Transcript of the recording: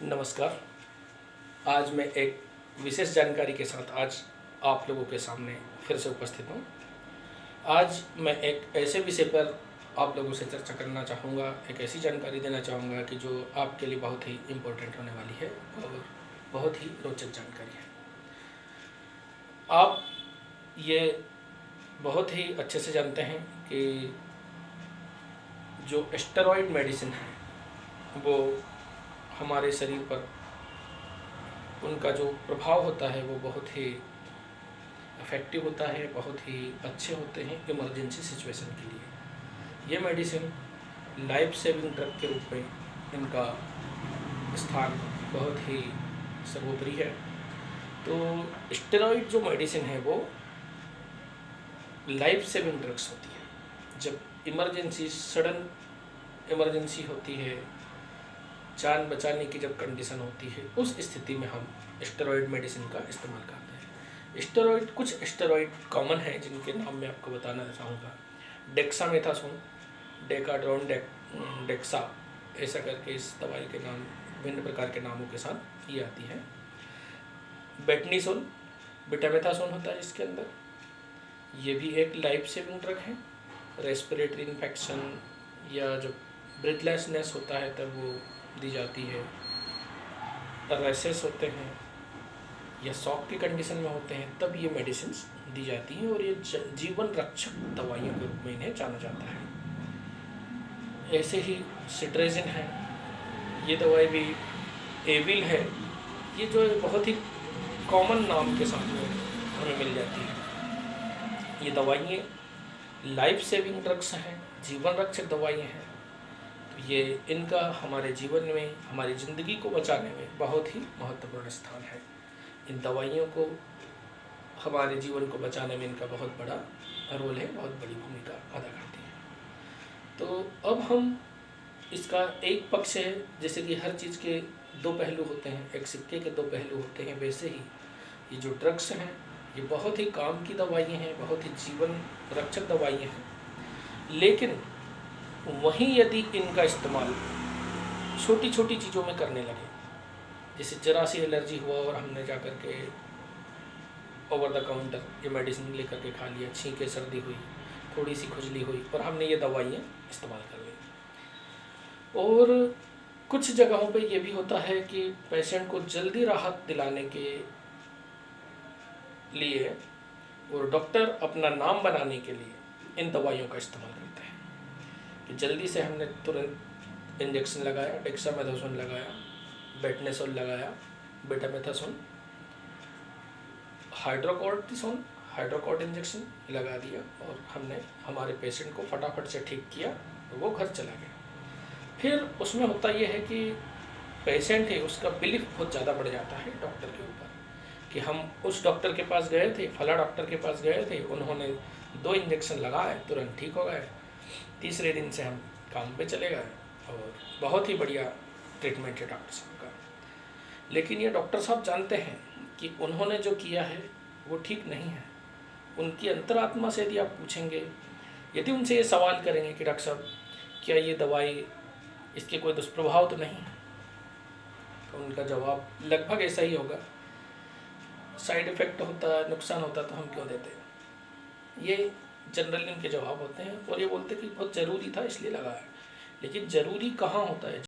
नमस्कार। आज मैं एक विशेष जानकारी के साथ आज आप लोगों के सामने फिर से उपस्थित हूँ। आज मैं एक ऐसे विषय पर आप लोगों से चर्चा करना चाहूँगा, एक ऐसी जानकारी देना चाहूँगा कि जो आपके लिए बहुत ही इम्पोर्टेंट होने वाली है और बहुत ही रोचक जानकारी है। आप ये बहुत ही अच्छे से जानते हैं कि जो स्टेरॉइड मेडिसिन है वो हमारे शरीर पर उनका जो प्रभाव होता है वो बहुत ही इफ़ेक्टिव होता है, बहुत ही अच्छे होते हैं इमरजेंसी सिचुएशन के लिए। ये मेडिसिन लाइफ सेविंग ड्रग के रूप में इनका स्थान बहुत ही सर्वोपरि है। तो स्टेरॉइड जो मेडिसिन है वो लाइफ सेविंग ड्रग्स होती है। जब इमरजेंसी, सडन इमरजेंसी होती है, जान बचाने की जब कंडीशन होती है, उस स्थिति में हम स्टेरॉइड मेडिसिन का इस्तेमाल करते हैं। स्टेरॉइड, कुछ स्टेरॉइड कॉमन है जिनके नाम मैं आपको बताना चाहूँगा। डेक्सामेथासोन, डेकाड्रोन, डेक्सा, ऐसा करके इस दवाई के नाम विभिन्न प्रकार के नामों के साथ ये आती है। बेटनीसोन, बीटामेथासोन होता है इसके अंदर। ये भी एक लाइफ सेविंग ड्रग है। रेस्पिरेटरी इन्फेक्शन या जब ब्रीथलेसनेस होता है तब वो दी जाती है। रैशेस होते हैं या शॉक की कंडीशन में होते हैं तब ये मेडिसिन दी जाती हैं और ये जीवन रक्षक दवाइयों के रूप में इन्हें जाना जाता है। ऐसे ही सिट्रेजिन है, ये दवाई भी एविल है। ये जो बहुत ही कॉमन नाम के साथ में हमें मिल जाती है। ये दवाइयाँ लाइफ सेविंग ड्रग्स हैं, जीवन रक्षक दवाइयाँ हैं। ये इनका हमारे जीवन में, हमारी ज़िंदगी को बचाने में बहुत ही महत्वपूर्ण स्थान है। इन दवाइयों को, हमारे जीवन को बचाने में इनका बहुत बड़ा रोल है, बहुत बड़ी भूमिका अदा करती है। तो अब हम इसका एक पक्ष है, जैसे कि हर चीज़ के दो पहलू होते हैं, एक सिक्के के दो पहलू होते हैं, वैसे ही ये जो ड्रग्स हैं ये बहुत ही काम की दवाइयाँ हैं, बहुत ही जीवन रक्षक दवाइयाँ हैं। लेकिन वहीं यदि इनका इस्तेमाल छोटी छोटी चीज़ों में करने लगे, जैसे जरा सी एलर्जी हुआ और हमने जा कर के ओवर द काउंटर ये मेडिसिन लेकर के खा लिया, छींके, सर्दी हुई, थोड़ी सी खुजली हुई और हमने ये दवाइयाँ इस्तेमाल कर ली। और कुछ जगहों पे ये भी होता है कि पेशेंट को जल्दी राहत दिलाने के लिए और डॉक्टर अपना नाम बनाने के लिए इन दवाइयों का इस्तेमाल करते हैं कि जल्दी से हमने तुरंत इंजेक्शन लगाया, डेक्सामेथासोन लगाया, बेटनेसोल लगाया, बीटामेथासोन, हाइड्रोकॉर्ट इंजेक्शन लगा दिया और हमने हमारे पेशेंट को फटाफट से ठीक किया और वो घर चला गया। फिर उसमें होता ये है कि पेशेंट है उसका बिलीफ बहुत ज़्यादा बढ़ जाता है डॉक्टर के ऊपर कि हम उस डॉक्टर के पास गए थे, फला डॉक्टर के पास गए थे, उन्होंने 2 इंजेक्शन लगाए, तुरंत ठीक हो गए, तीसरे दिन से हम काम पे चले गए और बहुत ही बढ़िया ट्रीटमेंट है डॉक्टर साहब का। लेकिन ये डॉक्टर साहब जानते हैं कि उन्होंने जो किया है वो ठीक नहीं है। उनकी अंतरात्मा से यदि आप पूछेंगे, यदि उनसे ये सवाल करेंगे कि डॉक्टर साहब क्या ये दवाई, इसके कोई दुष्प्रभाव तो नहीं है, तो उनका जवाब लगभग ऐसा ही होगा, साइड इफ़ेक्ट होता, नुकसान होता तो हम क्यों देते। ये जनरली उनके जवाब होते हैं और ये बोलते कि बहुत ज़रूरी था इसलिए लगाया। लेकिन ज़रूरी कहाँ होता है?